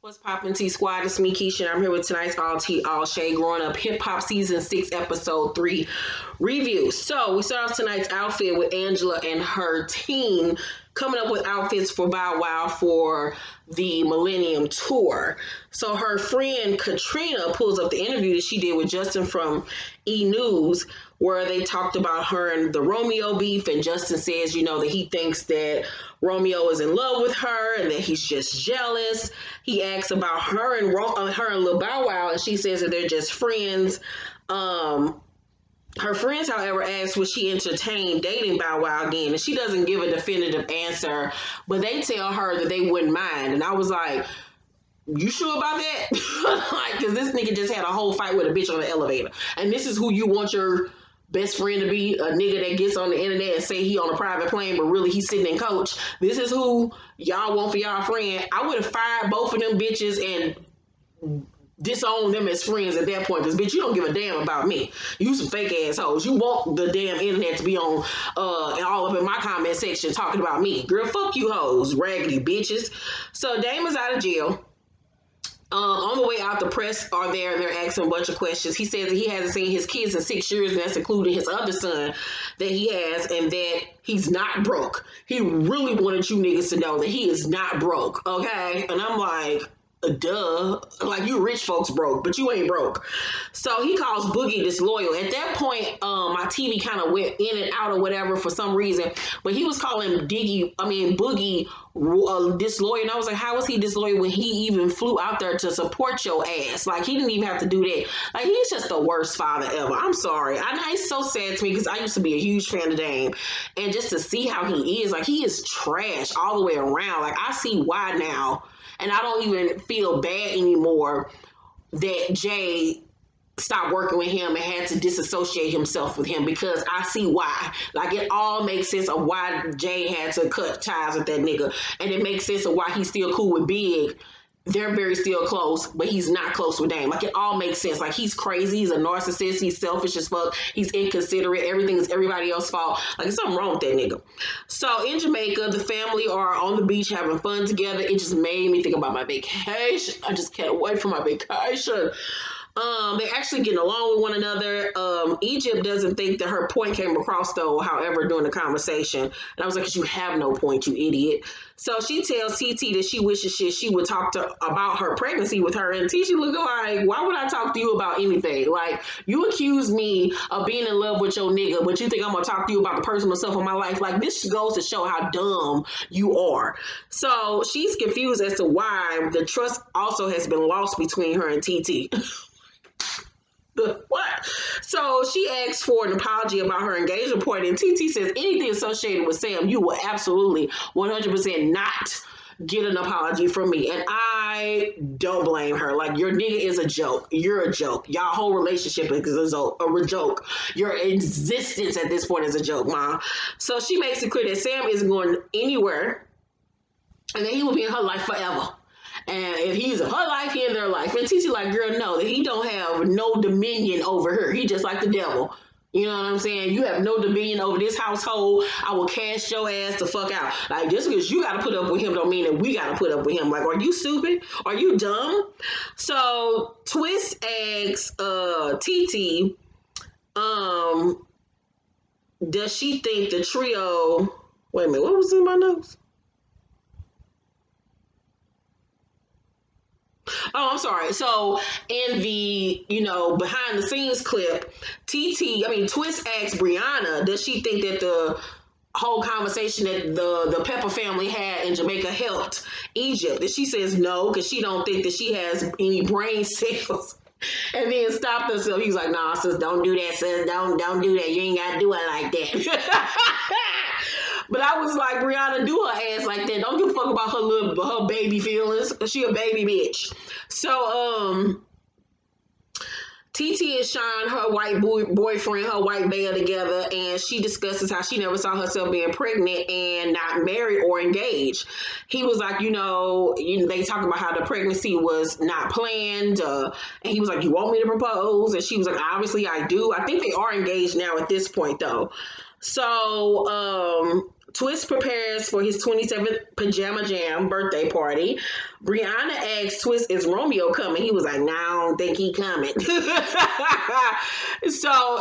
What's poppin' T Squad? It's me, Keisha, and I'm here with tonight's All Tea, All Shade Growing Up Hip Hop Season 6, Episode 3 review. So, we start off tonight's outfit with Angela and her team coming up with outfits for Bow Wow for the Millennium Tour. So, her friend Katrina pulls up the interview that she did with Justin from E! News, where they talked about her and the Romeo beef, and Justin says, that he thinks that Romeo is in love with her and that he's just jealous. He asks about her and Lil Bow Wow, and she says that they're just friends. Her friends, however, asked would she entertain dating Bow Wow again, and she doesn't give a definitive answer, but they tell her that they wouldn't mind. And I was like, you sure about that? Like, because this nigga just had a whole fight with a bitch on the elevator, and this is who you want your best friend to be, a nigga that gets on the internet and say he on a private plane, but really he's sitting in coach. This is who y'all want for y'all friend. I would have fired both of them bitches and disown them as friends at that point, because bitch, you don't give a damn about me. You some fake assholes. You want the damn internet to be on and all up in my comment section talking about me. Girl, fuck you hoes, raggedy bitches. So Dame is out of jail. On the way out, the press are there and they're asking a bunch of questions. He says that he hasn't seen his kids in 6 years, and that's including his other son that he has, and that he's not broke. He really wanted you niggas to know that he is not broke, okay? And I'm like, duh. Like, you rich folks broke, but you ain't broke. So he calls Boogie disloyal. At that point, my TV kind of went in and out or whatever for some reason, but he was calling Boogie disloyal, and I was like, how was he disloyal when he even flew out there to support your ass? Like, he didn't even have to do that. Like, he's just the worst father ever. I'm sorry. I know it's so sad to me because I used to be a huge fan of Dame, and just to see how he is, like, he is trash all the way around. Like, I see why now. And I don't even feel bad anymore that Jay stopped working with him and had to disassociate himself with him, because I see why. Like, it all makes sense of why Jay had to cut ties with that nigga. And it makes sense of why he's still cool with Big. They're very still close, but he's not close with Dame. Like, it all makes sense. Like, he's crazy. He's a narcissist. He's selfish as fuck. He's inconsiderate. Everything is everybody else's fault. Like, there's something wrong with that nigga. So, in Jamaica, the family are on the beach having fun together. It just made me think about my vacation. I just can't wait for my vacation. They're actually getting along with one another. Egypt doesn't think that her point came across, though, however, during the conversation. And I was like, 'cause you have no point, you idiot. So she tells TT that she wishes she would talk about her pregnancy with her. And TT looking like, why would I talk to you about anything? Like, you accuse me of being in love with your nigga, but you think I'm going to talk to you about the personal stuff of my life? Like, this goes to show how dumb you are. So she's confused as to why the trust also has been lost between her and TT. What? So she asks for an apology about her engagement party, and TT says anything associated with Sam, you will absolutely 100% not get an apology from me. And I don't blame her. Like, your nigga is a joke. You're a joke. Y'all whole relationship is a joke. Your existence at this point is a joke, Mom. So she makes it clear that Sam isn't going anywhere and that he will be in her life forever. And if he's in her life, he in their life. And TT like, girl, no, that he don't have no dominion over her. He just like the devil. You know what I'm saying? You have no dominion over this household. I will cast your ass the fuck out. Like, just because you got to put up with him don't mean that we got to put up with him. Like, are you stupid? Are you dumb? So Twist asks TT, does she think the trio... Wait a minute, what was in my notes? Oh, I'm sorry. So in the, behind the scenes clip, Twist asked Briana, does she think that the whole conversation that the Pepper family had in Jamaica helped Egypt? And she says no, because she don't think that she has any brain cells. And then stopped herself. He was like, nah, sis, don't do that, sis. Don't do that. You ain't got to do it like that. But I was like, Briana, do her ass like that. Don't give a fuck about her baby feelings. She a baby bitch. So, TT and Sean, her white boyfriend, her white bear together, and she discusses how she never saw herself being pregnant and not married or engaged. He was like, they talk about how the pregnancy was not planned, and he was like, you want me to propose? And she was like, obviously I do. I think they are engaged now at this point, though. So, Twist prepares for his 27th Pajama Jam birthday party. Briana asks Twist, is Romeo coming? He was like, nah, I don't think he coming. So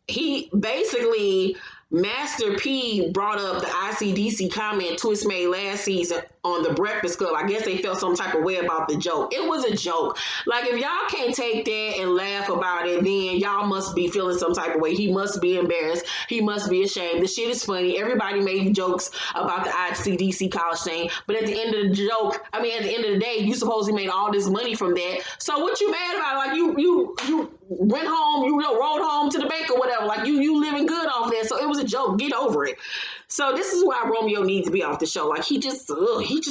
he basically, Master P brought up the ICDC comment Twist made last season on the Breakfast Club. I guess they felt some type of way about the joke. It was a joke. Like, if y'all can't take that and laugh about it, then y'all must be feeling some type of way. He must be embarrassed. He must be ashamed. The shit is funny. Everybody made jokes about the ICDC college thing, but at the end of the day, you supposedly made all this money from that. So what you mad about? Like, you went home, you rode home to the bank or whatever. Like, you living good off that. So it was a joke. Get over it. So this is why Romeo needs to be off the show. Like, he just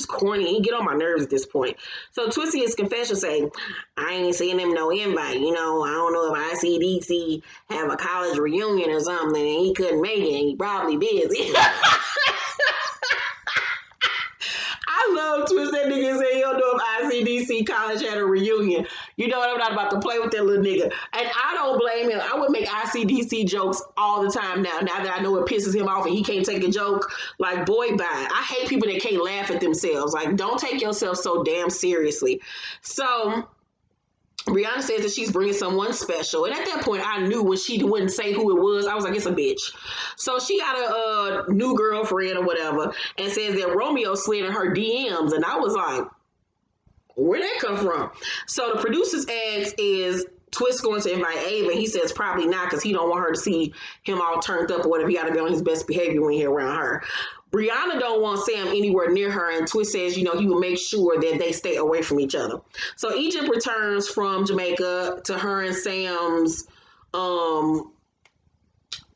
corny. He get on my nerves at this point. So Twisty, his confession say, I ain't seen him no invite. You know, I don't know if ICDC have a college reunion or something, and he couldn't make it. And he probably busy. I love Twist. That nigga say he don't know if ICDC college had a reunion. You know what? I'm not about to play with that little nigga. And I don't blame him. I would make ICDC jokes all the time now that I know it pisses him off and he can't take a joke. Like, boy, bye. I hate people that can't laugh at themselves. Like, don't take yourself so damn seriously. So Briana says that she's bringing someone special. And at that point, I knew when she wouldn't say who it was, I was like, it's a bitch. So she got a new girlfriend or whatever and says that Romeo slid in her DMs. And I was like, where'd that come from? So the producer's ask is Twist going to invite Ava? He says probably not because he don't want her to see him all turned up or whatever. He got to be on his best behavior when he around her. Briana don't want Sam anywhere near her, and Twist says, he will make sure that they stay away from each other. So Egypt returns from Jamaica to her and Sam's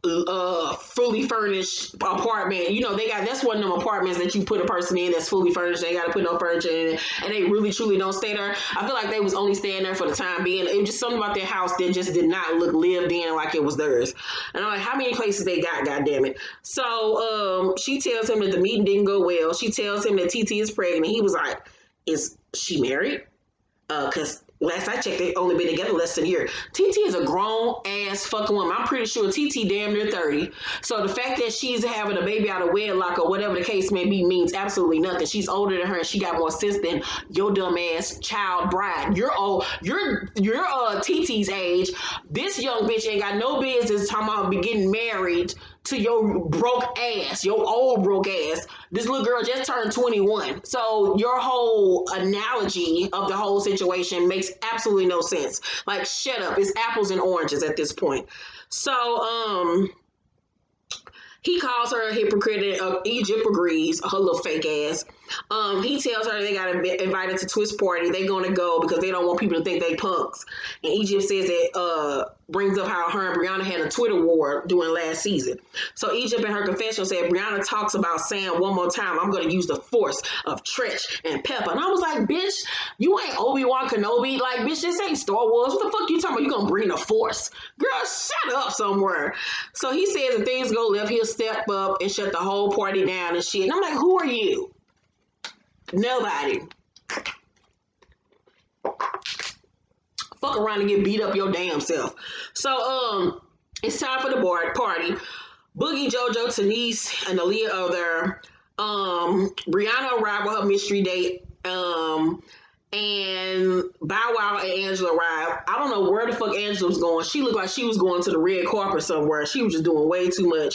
fully furnished apartment. That's one of them apartments that you put a person in that's fully furnished. They got to put no furniture in it, and they really truly don't stay there. I feel like they was only staying there for the time being. It was just something about their house that just did not look lived in like it was theirs. And I'm like, how many places they got? God damn it. So she tells him that the meeting didn't go well. She tells him that TT is pregnant. He was like, is she married? Because last I checked, they only been together less than a year. TT is a grown-ass fucking woman. I'm pretty sure TT damn near 30. So the fact that she's having a baby out of wedlock or whatever the case may be means absolutely nothing. She's older than her and she got more sense than your dumb-ass child bride. You're old. You're TT's age. This young bitch ain't got no business talking about getting married to your broke ass, your old broke ass. This little girl just turned 21. So your whole analogy of the whole situation makes absolutely no sense. Like, shut up. It's apples and oranges at this point. So, he calls her a hypocrite and Egypt agrees, her little fake ass. He tells her they got invited to Twist party. They're going to go because they don't want people to think they punks. And Egypt says that, brings up how her and Briana had a Twitter war during last season. So Egypt in her confession said, Briana talks about Sam one more time. I'm going to use the force of Tretch and Pepper. And I was like, bitch, you ain't Obi-Wan Kenobi. Like, bitch, this ain't Star Wars. What the fuck you talking about? You going to bring the force? Girl, shut up somewhere. So he says if things go left, he'll step up and shut the whole party down and shit. And I'm like, who are you? Nobody. Fuck around and get beat up your damn self. So, it's time for the party. Boogie, JoJo, Tanise, and Aaliyah are there. Briana arrived with her mystery date. And Bow Wow and Angela arrived. I don't know where the fuck Angela was going. She looked like she was going to the red carpet somewhere. She was just doing way too much.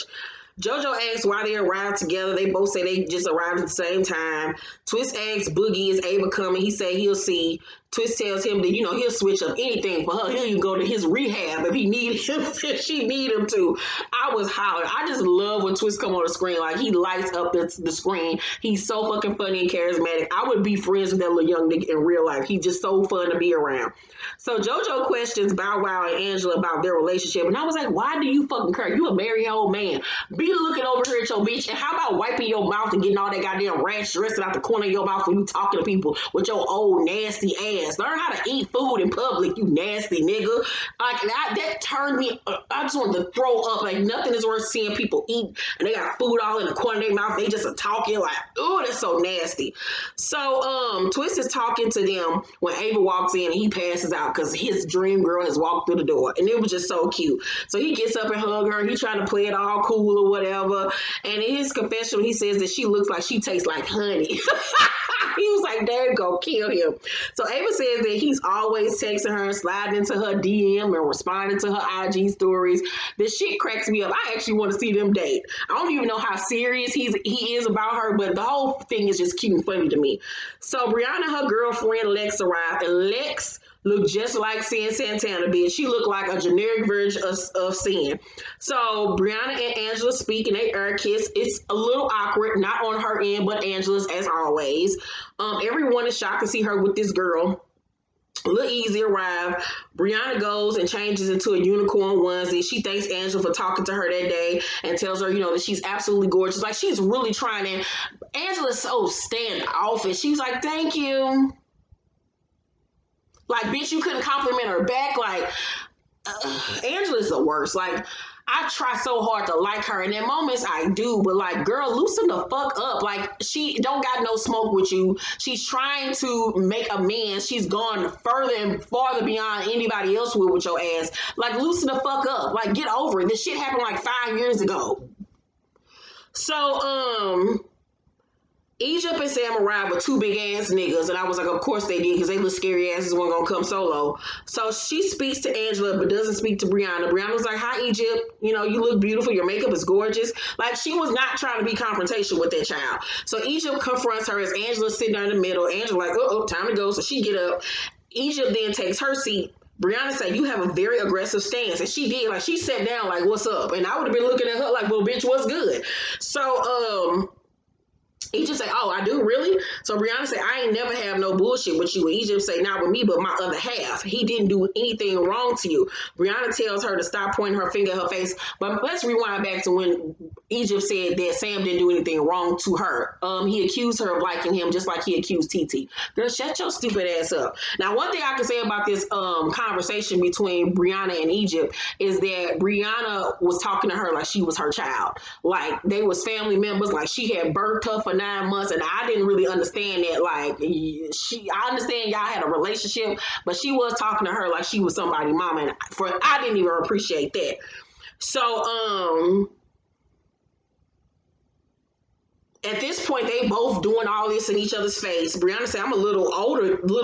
JoJo asks why they arrived together. They both say they just arrived at the same time. Twist asks Boogie, is Ava coming? He said he'll see. Twist tells him that, he'll switch up anything for her. He'll even go to his rehab if he need him, if she need him to. I was hollering. I just love when Twist come on the screen. Like, he lights up the screen. He's so fucking funny and charismatic. I would be friends with that little young nigga in real life. He's just so fun to be around. So JoJo questions Bow Wow and Angela about their relationship. And I was like, why do you fucking care? You a married old man. Be looking over here at your bitch. And how about wiping your mouth and getting all that goddamn rash dressing out the corner of your mouth when you talking to people with your old nasty ass? Learn how to eat food in public, you nasty nigga. Like, that turned me, I just wanted to throw up. Like, nothing is worth seeing people eat and they got food all in the corner of their mouth. They just are talking like, oh, that's so nasty. So Twist is talking to them when Ava walks in and he passes out because his dream girl has walked through the door. And it was just so cute. So he gets up and hugs her. He's trying to play it all cool or whatever. And in his confessional, he says that she looks like she tastes like honey. He was like, "Dave, go kill him." So Ava says that he's always texting her, sliding into her DM, and responding to her IG stories. This shit cracks me up. I actually want to see them date. I don't even know how serious he is about her, but the whole thing is just cute and funny to me. So Briana and her girlfriend Lex arrived, and Lex looked just like Sin Santana bitch. She looked like a generic version of Sin. So Briana and Angela speak and they air kiss. It's a little awkward, not on her end, but Angela's as always. Everyone is shocked to see her with this girl. Lil Easy arrived. Briana goes and changes into a unicorn onesie. She thanks Angela for talking to her that day and tells her, that she's absolutely gorgeous. Like, she's really trying to. Angela's so standoffish. She's like, "Thank you." Like, bitch, you couldn't compliment her back. Like, Angela's the worst. Like, I try so hard to like her. And in moments I do, but like, girl, loosen the fuck up. Like, she don't got no smoke with you. She's trying to make amends. She's gone further and farther beyond anybody else would with your ass. Like, loosen the fuck up. Like, get over it. This shit happened like 5 years ago. So, Egypt and Sam arrived with two big ass niggas, and I was like, of course they did, because they little scary asses weren't gonna come solo. So she speaks to Angela, but doesn't speak to Briana. Briana was like, "Hi, Egypt. You look beautiful. Your makeup is gorgeous." Like, she was not trying to be confrontation with that child. So Egypt confronts her as Angela's sitting there in the middle. Angela like, "Oh, time to go." So she get up. Egypt then takes her seat. Briana said, "You have a very aggressive stance," and she did. Like, she sat down like, "What's up?" And I would have been looking at her like, "Well, bitch, what's good?" So Egypt say, "Oh, I do, really?" So Briana say, "I ain't never have no bullshit with you." And Egypt say, "Not with me, but my other half. He didn't do anything wrong to you." Briana tells her to stop pointing her finger at her face. But let's rewind back to when Egypt said that Sam didn't do anything wrong to her. He accused her of liking him just like he accused TT. Girl, shut your stupid ass up. Now, one thing I can say about this conversation between Briana and Egypt is that Briana was talking to her like she was her child. Like, they was family members. Like, she had birthed her for 9 months, and I didn't really understand that. Like, I understand y'all had a relationship, but she was talking to her like she was somebody's mama, and I didn't even appreciate that. So, at this point, they both doing all this in each other's face. Briana said, "I'm a little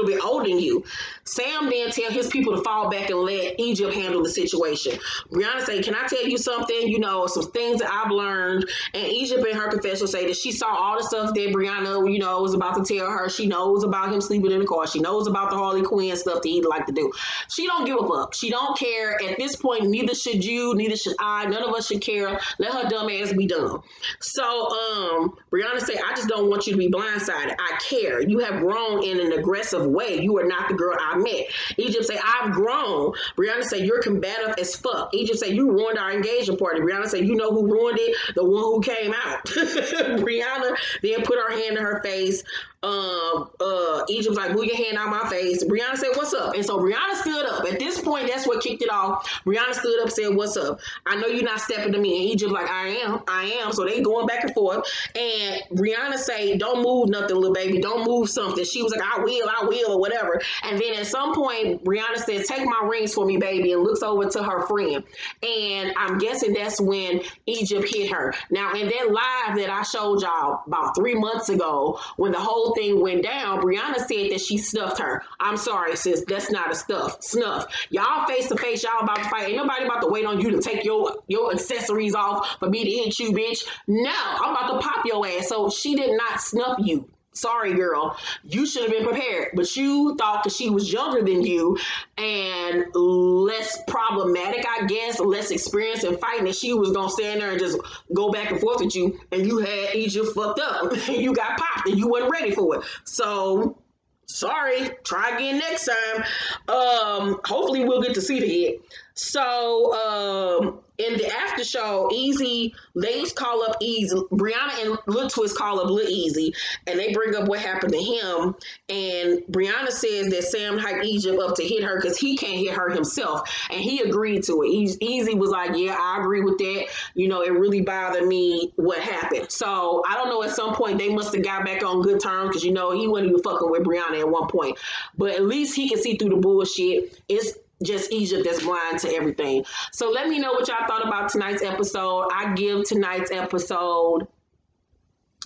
bit older than you." Sam then tell his people to fall back and let Egypt handle the situation. Briana say, "Can I tell you something? Some things that I've learned." And Egypt in her confessional say that she saw all the stuff that Briana, was about to tell her. She knows about him sleeping in the car. She knows about the Harley Quinn stuff that he'd like to do. She don't give a fuck. She don't care. At this point, neither should you, neither should I. None of us should care. Let her dumb ass be dumb. So, Briana said, "I just don't want you to be blindsided. I care. You have grown in an aggressive way. You are not the girl I met." Egypt said, "I've grown." Briana said, "You're combative as fuck." Egypt said, "You ruined our engagement party." Briana said, "You know who ruined it? The one who came out." Briana then put her hand in her face. Egypt's like, "Move your hand out my face." Briana said, "What's up?" And so Briana stood up. At this point, that's what kicked it off. Briana stood up, said, "What's up? I know you're not stepping to me." And Egypt's like, I am. So they going back and forth. And Briana say, "Don't move nothing, little baby. Don't move something." She was like, I will, or whatever. And then at some point, Briana says, "Take my rings for me, baby," and looks over to her friend. And I'm guessing that's when Egypt hit her. Now, in that live that I showed y'all about 3 months ago, when the whole thing went down, Briana said that she snuffed her. I'm sorry, sis. That's not a snuff. Y'all face to face. Y'all about to fight. Ain't nobody about to wait on you to take your accessories off for me to hit you, bitch. No, I'm about to pop your ass. So she did not snuff you. Sorry, girl. You should have been prepared. But you thought that she was younger than you and less problematic, I guess, less experienced in fighting, that she was going to stand there and just go back and forth with you. And you had Egypt fucked up. You got popped and you wasn't ready for it. So, sorry. Try again next time. Hopefully we'll get to see the hit. So, in the after show, they call up Easy. Briana and Lil Twist call up Lil Easy, and they bring up what happened to him. And Briana says that Sam hyped Egypt up to hit her because he can't hit her himself, and he agreed to it. Easy was like, "Yeah, I agree with that. It really bothered me what happened." So I don't know. At some point, they must have got back on good terms because he wasn't even fucking with Briana at one point. But at least he can see through the bullshit. just Egypt that's blind to everything. So let me know what y'all thought about tonight's episode. I give tonight's episode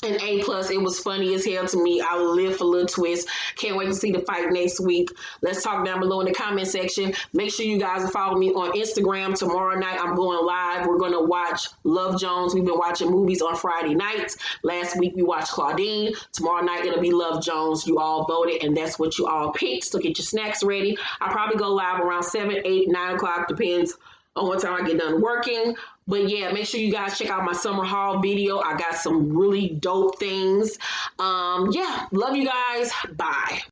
an A plus. It was funny as hell to me. I live for little twists. Can't wait to see the fight next week. Let's talk down below in the comment section. Make sure you guys follow me on Instagram. Tomorrow night I'm going live. We're going to watch Love Jones. We've been watching movies on Friday nights. Last week we watched Claudine. Tomorrow night it'll be Love Jones. You all voted and that's what you all picked. So get your snacks ready. I'll probably go live around 7, 8, 9 o'clock. Depends on what time I get done working. But yeah, make sure you guys check out my summer haul video. I got some really dope things. Yeah, love you guys. Bye.